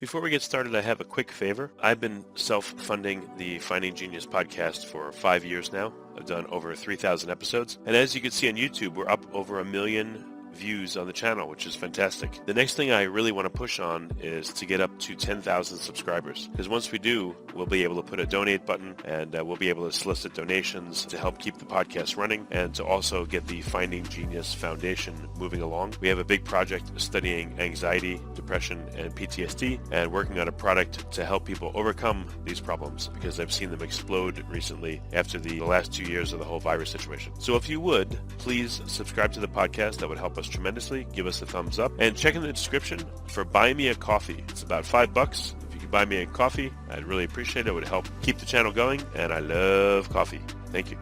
Before we get started, I have a quick favor. I've been self-funding the Finding Genius podcast for 5 years now. I've done over 3,000 episodes. And as you can see on YouTube, we're up over 1 million views on the channel, which is fantastic. The next thing I really want to push on is to get up to 10,000 subscribers. Because once we do, we'll be able to put a donate button and we'll be able to solicit donations to help keep the podcast running and to also get the Finding Genius Foundation moving along. We have a big project studying anxiety, depression, and PTSD and working on a product to help people overcome these problems because I've seen them explode recently after the last 2 years of the whole virus situation. So if you would, please subscribe to the podcast. That would help us tremendously. Give us a thumbs up and check in the description for Buy Me a Coffee. It's about $5. If you could buy me a coffee, I'd really appreciate it. It would help keep the channel going, and I love coffee. Thank you.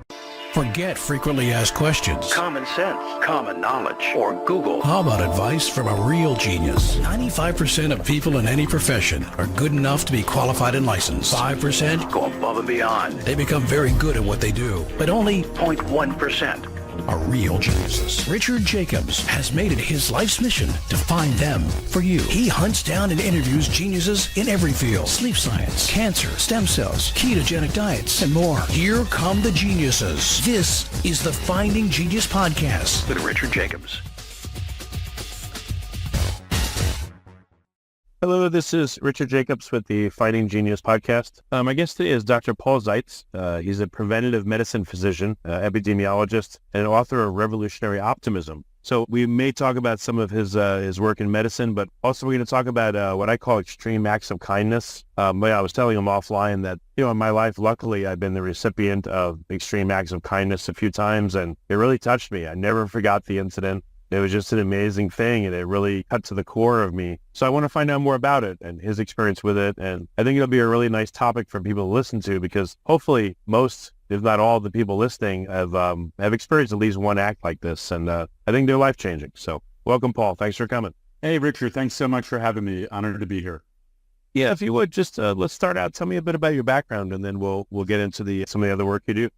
Forget frequently asked questions. Common sense, common knowledge, or Google. How about advice from a real genius? 95% of people in any profession are good enough to be qualified and licensed. 5% Go above and beyond. they become very good at what they do, but only 0.1%. are real geniuses. Richard Jacobs has made it his life's mission to find them for you. He hunts down and interviews geniuses in every field: sleep science, cancer, stem cells, ketogenic diets, and more. Here come the geniuses. This is the Finding Genius Podcast With Richard Jacobs. Hello, this is Richard Jacobs with the Finding Genius podcast. My guest today is Dr. Paul Zeitz. He's a preventive medicine physician, epidemiologist, and author of Revolutionary Optimism. So we may talk about some of his work in medicine, but also we're going to talk about what I call extreme acts of kindness. I was telling him offline that, in my life, luckily, I've been the recipient of extreme acts of kindness a few times, and it really touched me. I never forgot the incident. It was just an amazing thing, and it really cut to the core of me. So I want to find out more about it and his experience with it. And I think it'll be a really nice topic for people to listen to because hopefully most, if not all, the people listening have experienced at least one act like this. And I think they're life-changing. So welcome, Paul. Thanks for coming. Hey, Richard. Thanks so much for having me. Honored to be here. Yeah, if you would, just let's start out. Tell me a bit about your background, and then we'll get into some of the other work you do.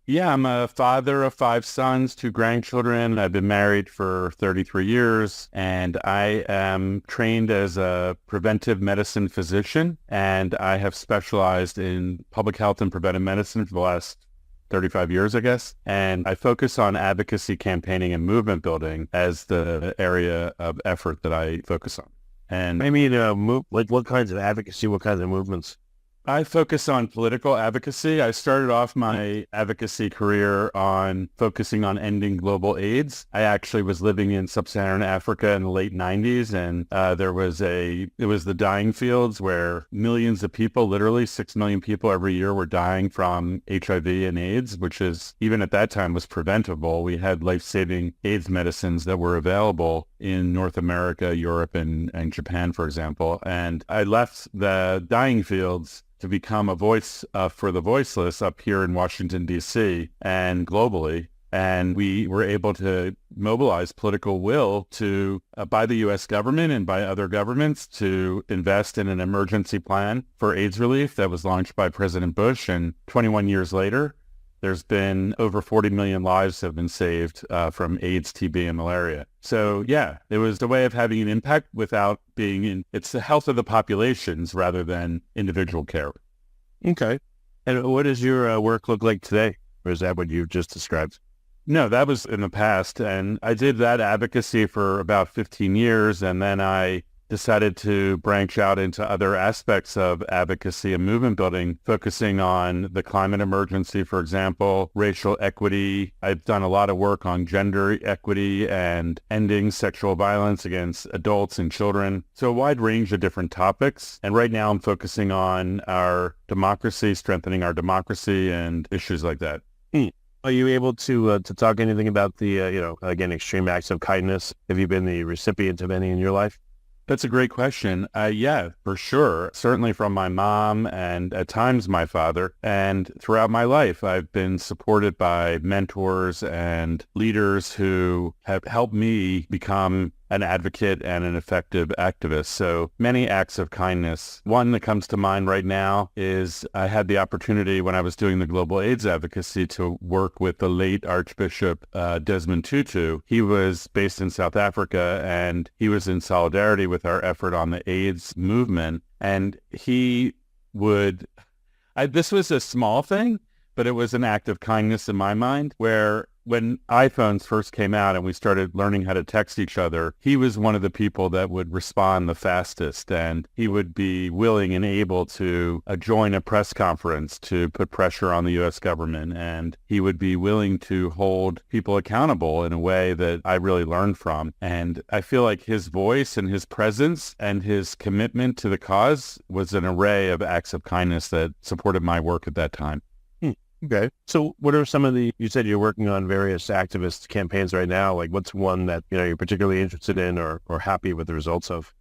Yeah, I'm a father of 5 sons, 2 grandchildren. I've been married for 33 years, and I am trained as a preventive medicine physician, and I have specialized in public health and preventive medicine for the last 35 years, I guess. And I focus on advocacy campaigning and movement building as the area of effort that I focus on. And I mean, like what kinds of advocacy, what kinds of movements? I focus on political advocacy. I started off my advocacy career on focusing on ending global AIDS. I actually was living in sub-Saharan Africa in the late 90s, and it was the dying fields where millions of people, literally 6 million people every year were dying from HIV and AIDS, which is, even at that time, was preventable. We had life-saving AIDS medicines that were available in North America, Europe, and Japan, for example. And I left the dying fields to become a voice for the voiceless up here in Washington, D.C. and globally. And we were able to mobilize political will to by the U.S. government and by other governments to invest in an emergency plan for AIDS relief that was launched by President Bush. And 21 years later, there's been over 40 million lives have been saved from AIDS, TB, and malaria. So yeah, it was a way of having an impact without it's the health of the populations rather than individual care. Okay. And what does your work look like today? Or is that what you've just described? No, that was in the past. And I did that advocacy for about 15 years. And then I decided to branch out into other aspects of advocacy and movement building, focusing on the climate emergency, for example, racial equity. I've done a lot of work on gender equity and ending sexual violence against adults and children. So a wide range of different topics. And right now I'm focusing on our democracy, strengthening our democracy and issues like that. Are you able to talk anything about the, again, extreme acts of kindness? Have you been the recipient of any in your life? That's a great question. Yeah, for sure. Certainly from my mom and at times my father. And throughout my life, I've been supported by mentors and leaders who have helped me become an advocate and an effective activist. So many acts of kindness. One that comes to mind right now is I had the opportunity when I was doing the global AIDS advocacy to work with the late Archbishop Desmond Tutu. He was based in South Africa, and he was in solidarity with our effort on the AIDS movement. And he would, this was a small thing, but it was an act of kindness in my mind, where when iPhones first came out and we started learning how to text each other, he was one of the people that would respond the fastest, and he would be willing and able to join a press conference to put pressure on the U.S. government, and he would be willing to hold people accountable in a way that I really learned from. And I feel like his voice and his presence and his commitment to the cause was an array of acts of kindness that supported my work at that time. Okay. So what are some of you said you're working on various activist campaigns right now. Like what's one that, you're particularly interested in or happy with the results of?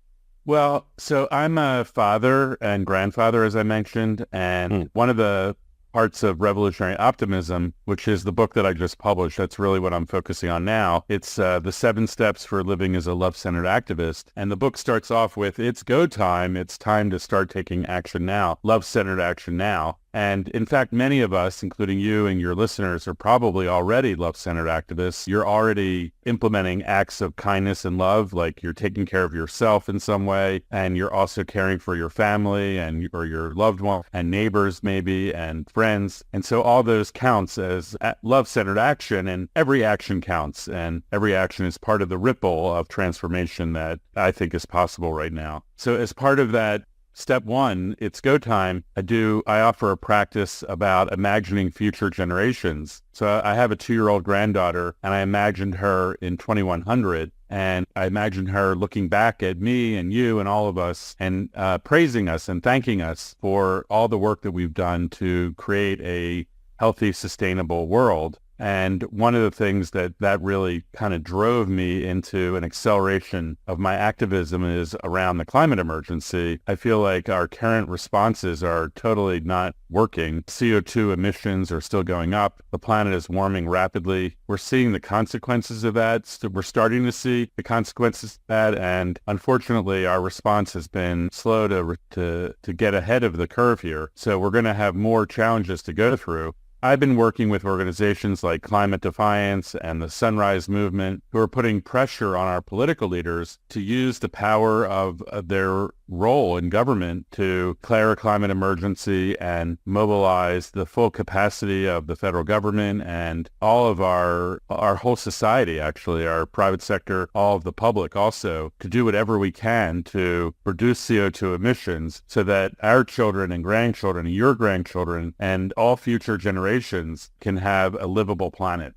Well, so I'm a father and grandfather, as I mentioned, and one of the parts of Revolutionary Optimism, which is the book that I just published, that's really what I'm focusing on now. It's the 7 Steps for Living as a Love-Centered Activist. And the book starts off with, it's go time. It's time to start taking action now, love-centered action now. And in fact, many of us, including you and your listeners, are probably already love-centered activists. You're already implementing acts of kindness and love, like you're taking care of yourself in some way, and you're also caring for your family and or your loved one and neighbors maybe and friends. And so all those counts as love-centered action, and every action counts, and every action is part of the ripple of transformation that I think is possible right now. So as part of that, Step 1, it's go time. I offer a practice about imagining future generations. So I have a 2-year-old granddaughter, and I imagined her in 2100, and I imagined her looking back at me and you and all of us and praising us and thanking us for all the work that we've done to create a healthy, sustainable world. And one of the things that really kind of drove me into an acceleration of my activism is around the climate emergency. I feel like our current responses are totally not working. CO2 emissions are still going up. The planet is warming rapidly. We're seeing the consequences of that. So we're starting to see the consequences of that. And unfortunately, our response has been slow to get ahead of the curve here. So we're going to have more challenges to go through. I've been working with organizations like Climate Defiance and the Sunrise Movement, who are putting pressure on our political leaders to use the power of their role in government to declare a climate emergency and mobilize the full capacity of the federal government and all of our whole society, actually, our private sector, all of the public also, to do whatever we can to reduce CO2 emissions so that our children and grandchildren and your grandchildren and all future generations can have a livable planet.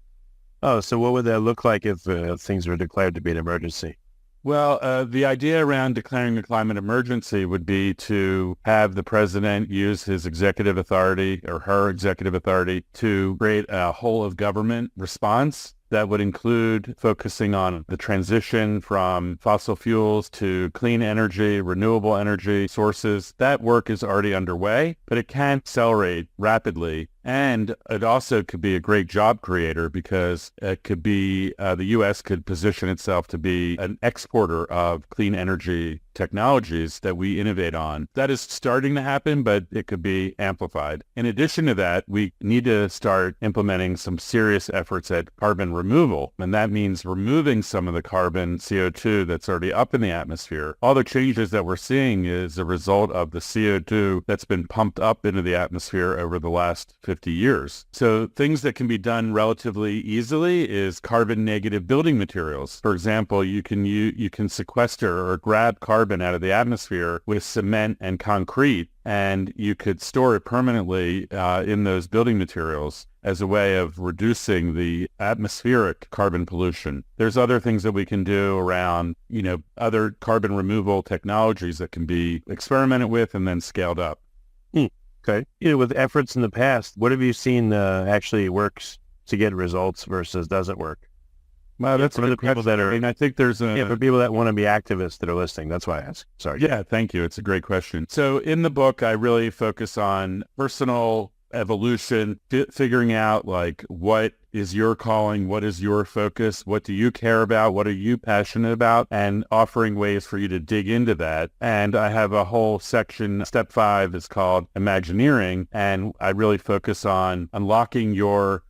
Oh, so what would that look like if things were declared to be an emergency? Well, the idea around declaring a climate emergency would be to have the president use his executive authority or her executive authority to create a whole of government response that would include focusing on the transition from fossil fuels to clean energy, renewable energy sources. That work is already underway, but it can accelerate rapidly. And it also could be a great job creator because it could be, the U.S. could position itself to be an exporter of clean energy technologies that we innovate on. That is starting to happen, but it could be amplified. In addition to that, we need to start implementing some serious efforts at carbon removal. And that means removing some of the carbon CO2 that's already up in the atmosphere. All the changes that we're seeing is a result of the CO2 that's been pumped up into the atmosphere over the last 50 years. So things that can be done relatively easily is carbon negative building materials. For example, you can sequester or grab carbon out of the atmosphere with cement and concrete, and you could store it permanently in those building materials as a way of reducing the atmospheric carbon pollution. There's other things that we can do around, other carbon removal technologies that can be experimented with and then scaled up. Okay. With efforts in the past, what have you seen actually works to get results versus doesn't work? Well, that's for the people that are. I think there's for people that want to be activists that are listening. That's why I asked. Sorry. Yeah, thank you. It's a great question. So in the book, I really focus on personal evolution, figuring out like what is your calling? What is your focus? What do you care about? What are you passionate about? And offering ways for you to dig into that. And I have a whole section, step 5 is called Imagineering, and I really focus on unlocking your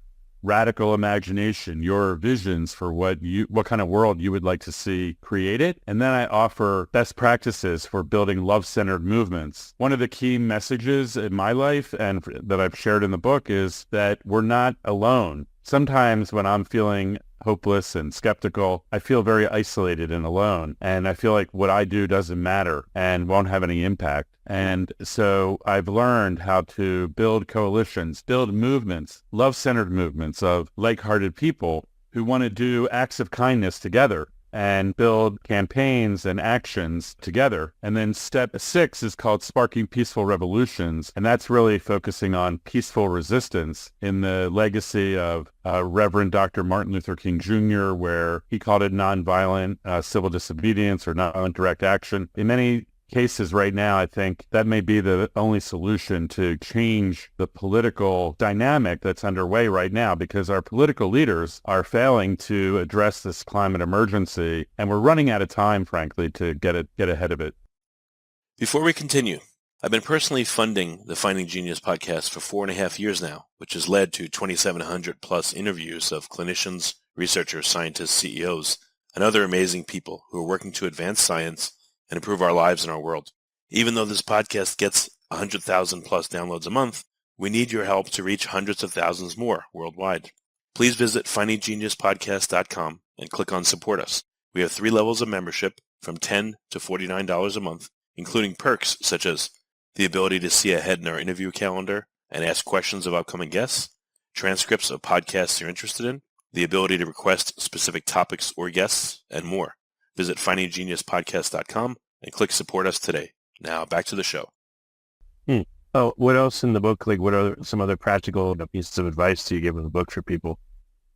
radical imagination, your visions for what kind of world you would like to see created. And then I offer best practices for building love-centered movements. One of the key messages in my life and that I've shared in the book is that we're not alone. Sometimes when I'm feeling hopeless and skeptical, I feel very isolated and alone. And I feel like what I do doesn't matter and won't have any impact. And so I've learned how to build coalitions, build movements, love-centered movements of like-hearted people who want to do acts of kindness together and build campaigns and actions together. And then step 6 is called Sparking Peaceful Revolutions. And that's really focusing on peaceful resistance in the legacy of Reverend Dr. Martin Luther King Jr., where he called it nonviolent civil disobedience or nonviolent direct action. In many cases right now, I think that may be the only solution to change the political dynamic that's underway right now, because our political leaders are failing to address this climate emergency, and we're running out of time, frankly, to get ahead of it. Before we continue, I've been personally funding the Finding Genius podcast for 4.5 years now, which has led to 2,700 plus interviews of clinicians, researchers, scientists, CEOs, and other amazing people who are working to advance science and improve our lives and our world. Even though this podcast gets 100,000 plus downloads a month, we need your help to reach hundreds of thousands more worldwide. Please visit findinggeniuspodcast.com and click on Support Us. We have 3 levels of membership from $10 to $49 a month, including perks such as the ability to see ahead in our interview calendar and ask questions of upcoming guests, transcripts of podcasts you're interested in, the ability to request specific topics or guests, and more. Visit findinggeniuspodcast.com and click Support Us today. Now back to the show. Oh, what else in the book? Like, what are some other practical pieces of advice do you give in the book for people?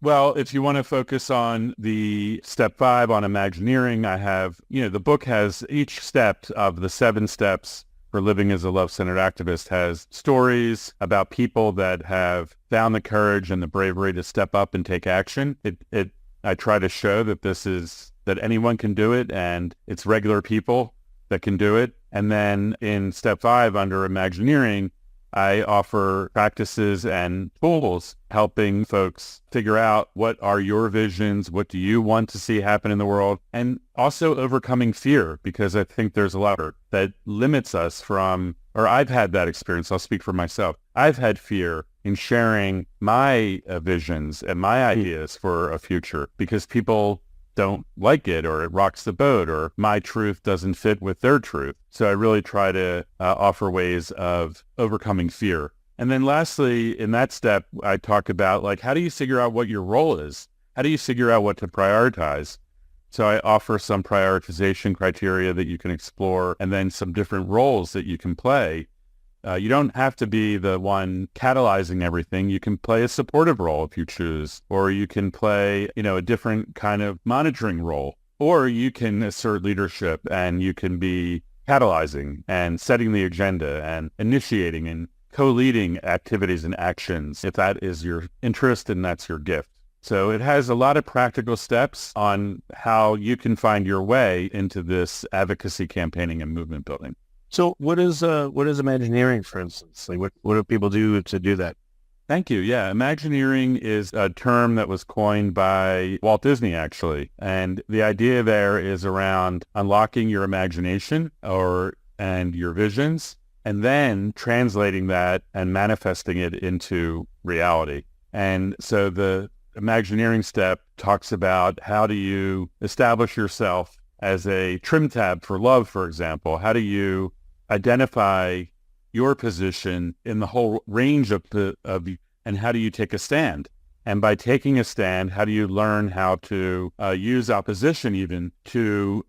Well, if you want to focus on the step 5 on Imagineering, I have, the book has each step of the 7 steps for living as a love-centered activist has stories about people that have found the courage and the bravery to step up and take action. I try to show that that anyone can do it, and it's regular people that can do it. And then in step 5 under Imagineering, I offer practices and tools helping folks figure out what are your visions, what do you want to see happen in the world, and also overcoming fear, because I think there's a lot that limits us from, or I've had that experience, I'll speak for myself. I've had fear in sharing my visions and my ideas for a future because people don't like it, or it rocks the boat, or my truth doesn't fit with their truth. So I really try to offer ways of overcoming fear. And then lastly, in that step, I talk about how do you figure out what your role is? How do you figure out what to prioritize? So I offer some prioritization criteria that you can explore, and then some different roles that you can play. You don't have to be the one catalyzing everything. You can play a supportive role if you choose, or you can play, a different kind of monitoring role, or you can assert leadership and you can be catalyzing and setting the agenda and initiating and co-leading activities and actions if that is your interest and that's your gift. So it has a lot of practical steps on how you can find your way into this advocacy campaigning and movement building. So what is Imagineering, for instance? What do people do to do that? Thank you. Yeah, Imagineering is a term that was coined by Walt Disney, actually. And the idea there is around unlocking your imagination and your visions, and then translating that and manifesting it into reality. And so the Imagineering step talks about how do you establish yourself as a trim tab for love, for example. How do you identify your position in the whole range of and how do you take a stand? And by taking a stand, how do you learn how to use opposition even to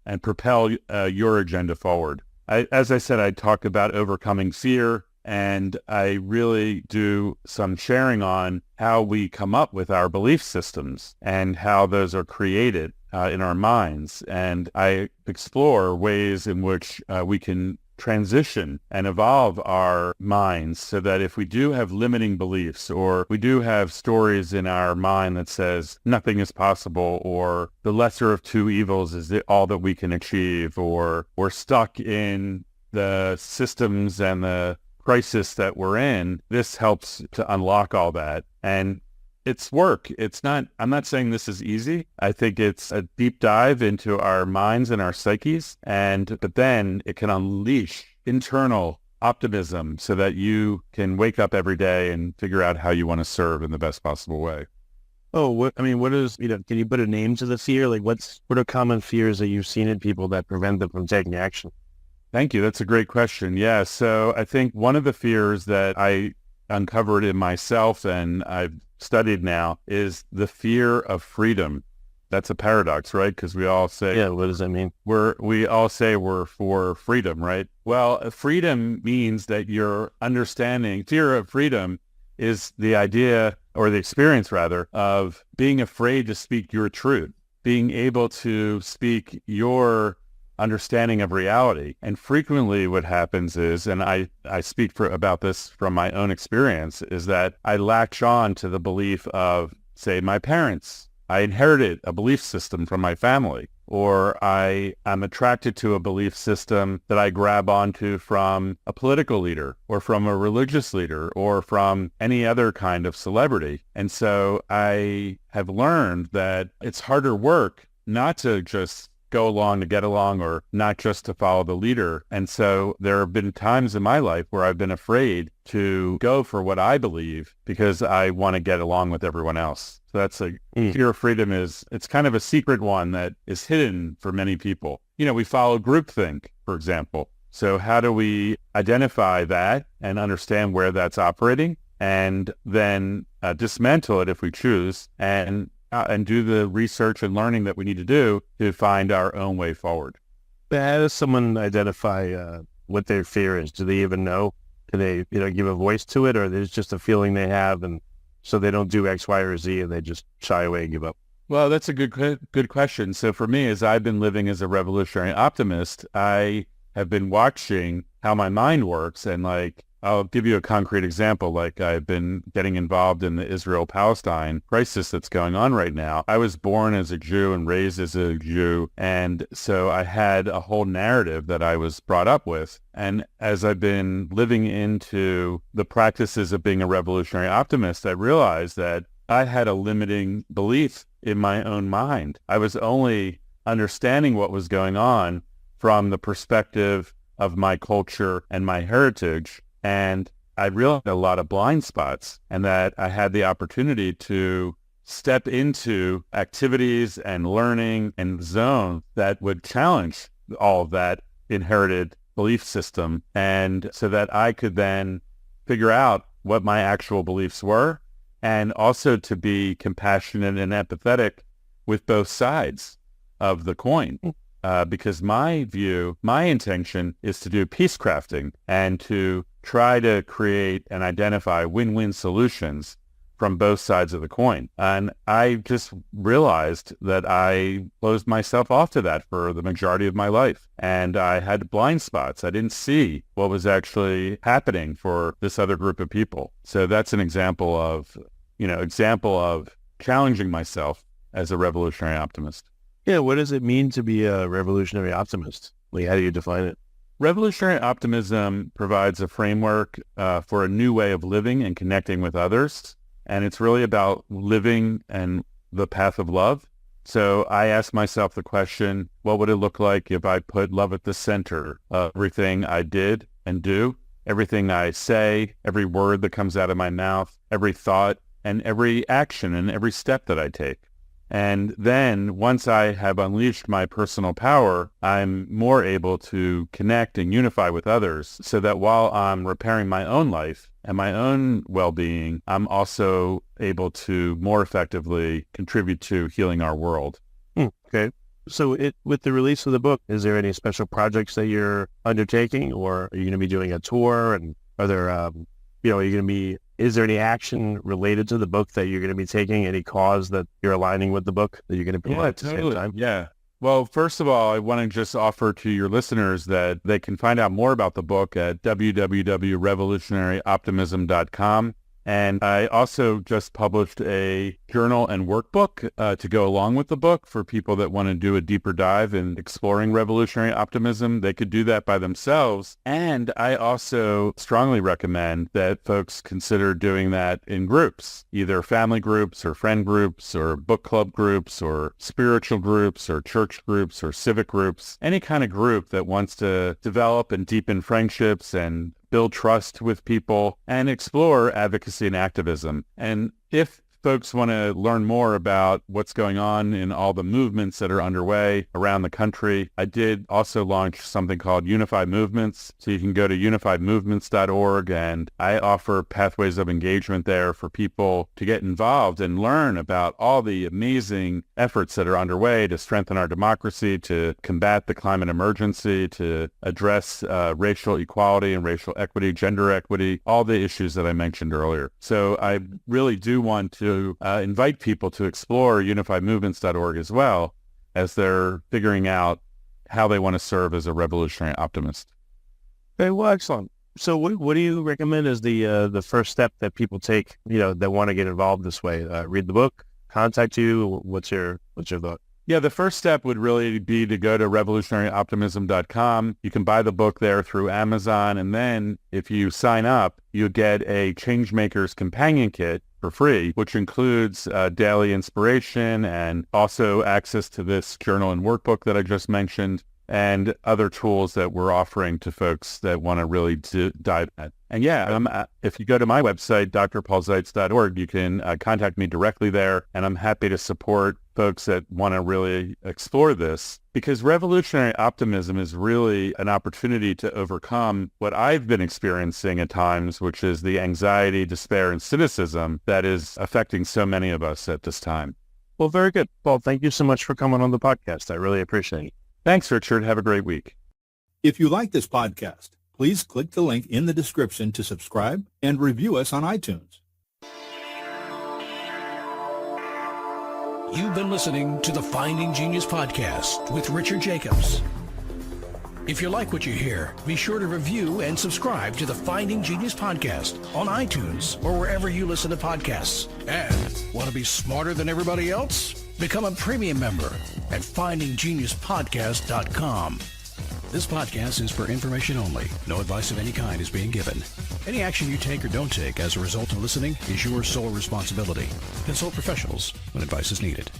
and propel your agenda forward? As I said, I talk about overcoming fear, and I really do some sharing on how we come up with our belief systems and how those are created in our minds. And I explore ways in which we can transition and evolve our minds so that if we do have limiting beliefs or we do have stories in our mind that says nothing is possible or the lesser of two evils is all that we can achieve, or we're stuck in the systems and the crisis that we're in, this helps to unlock all that. And it's work. I'm not saying this is easy. I think it's a deep dive into our minds and our psyches, but then it can unleash internal optimism so that you can wake up every day and figure out how you want to serve in the best possible way. Oh, what is, can you put a name to the fear? Like what are common fears that you've seen in people that prevent them from taking action? Thank you. That's a great question. Yeah. So I think one of the fears that I uncovered in myself and I've studied now is the fear of freedom. That's a paradox, right? Because we all say, yeah, what does that mean? We all say we're for freedom, right? Well, freedom means that you're understanding, fear of freedom is the idea or the experience rather of being afraid to speak your truth, being able to speak your understanding of reality. And frequently what happens is, and I speak about this from my own experience, is that I latch on to the belief of, say, my parents. I inherited a belief system from my family, or I am attracted to a belief system that I grab onto from a political leader or from a religious leader or from any other kind of celebrity. And so I have learned that it's harder work not to just go along to get along or not just to follow the leader. And so there have been times in my life where I've been afraid to go for what I believe because I want to get along with everyone else. So that's fear of freedom it's kind of a secret one that is hidden for many people. We follow groupthink, for example. So how do we identify that and understand where that's operating and then dismantle it if we choose and do the research and learning that we need to do to find our own way forward. But how does someone identify what their fear is? Do they even know? Do they, give a voice to it, or there's just a feeling they have, and so they don't do X, Y, or Z, and they just shy away and give up? Well, that's a good question. So for me, as I've been living as a revolutionary optimist, I have been watching how my mind works, and I'll give you a concrete example. I've been getting involved in the Israel-Palestine crisis that's going on right now. I was born as a Jew and raised as a Jew, and so I had a whole narrative that I was brought up with. And as I've been living into the practices of being a revolutionary optimist, I realized that I had a limiting belief in my own mind. I was only understanding what was going on from the perspective of my culture and my heritage. And I realized a lot of blind spots, and that I had the opportunity to step into activities and learning and zones that would challenge all of that inherited belief system, and so that I could then figure out what my actual beliefs were, and also to be compassionate and empathetic with both sides of the coin. Because my intention is to do peace crafting and to try to create and identify win-win solutions from both sides of the coin. And I just realized that I closed myself off to that for the majority of my life. And I had blind spots. I didn't see what was actually happening for this other group of people. So that's an example of challenging myself as a revolutionary optimist. Yeah, what does it mean to be a revolutionary optimist? How do you define it? Revolutionary optimism provides a framework for a new way of living and connecting with others. And it's really about living and the path of love. So I ask myself the question, what would it look like if I put love at the center of everything I did and do, everything I say, every word that comes out of my mouth, every thought, and every action and every step that I take? And then once I have unleashed my personal power, I'm more able to connect and unify with others so that while I'm repairing my own life and my own well-being, I'm also able to more effectively contribute to healing our world. Okay. So with the release of the book, is there any special projects that you're undertaking, or are you going to be doing a tour? And are there, is there any action related to the book that you're going to be taking? Any cause that you're aligning with the book that you're going to promote at the same time? Yeah. Well, first of all, I want to just offer to your listeners that they can find out more about the book at www.revolutionaryoptimism.com. And I also just published a journal and workbook to go along with the book for people that want to do a deeper dive in exploring revolutionary optimism. They could do that by themselves. And I also strongly recommend that folks consider doing that in groups, either family groups or friend groups or book club groups or spiritual groups or church groups or civic groups, any kind of group that wants to develop and deepen friendships and build trust with people and explore advocacy and activism. And if folks want to learn more about what's going on in all the movements that are underway around the country, I did also launch something called Unified Movements. So you can go to unifiedmovements.org, and I offer pathways of engagement there for people to get involved and learn about all the amazing efforts that are underway to strengthen our democracy, to combat the climate emergency, to address racial equality and racial equity, gender equity, all the issues that I mentioned earlier. So I really do want to invite people to explore unifiedmovements.org as well as they're figuring out how they want to serve as a revolutionary optimist. Okay, well, excellent. So what do you recommend as the first step that people take, that want to get involved this way? Read the book, contact you. What's your thought? Yeah, the first step would really be to go to revolutionaryoptimism.com. You can buy the book there through Amazon. And then if you sign up, you get a Changemakers Companion Kit for free, which includes daily inspiration and also access to this journal and workbook that I just mentioned, and other tools that we're offering to folks that want to really dive in. And yeah, if you go to my website, drpaulzeitz.org, you can contact me directly there, and I'm happy to support folks that want to really explore this, because revolutionary optimism is really an opportunity to overcome what I've been experiencing at times, which is the anxiety, despair, and cynicism that is affecting so many of us at this time. Well, very good. Paul, thank you so much for coming on the podcast. I really appreciate it. Thanks, Richard. Have a great week. If you like this podcast, please click the link in the description to subscribe and review us on iTunes. You've been listening to the Finding Genius podcast with Richard Jacobs. If you like what you hear, be sure to review and subscribe to the Finding Genius podcast on iTunes or wherever you listen to podcasts. And want to be smarter than everybody else? Become a premium member at findinggeniuspodcast.com. This podcast is for information only. No advice of any kind is being given. Any action you take or don't take as a result of listening is your sole responsibility. Consult professionals when advice is needed.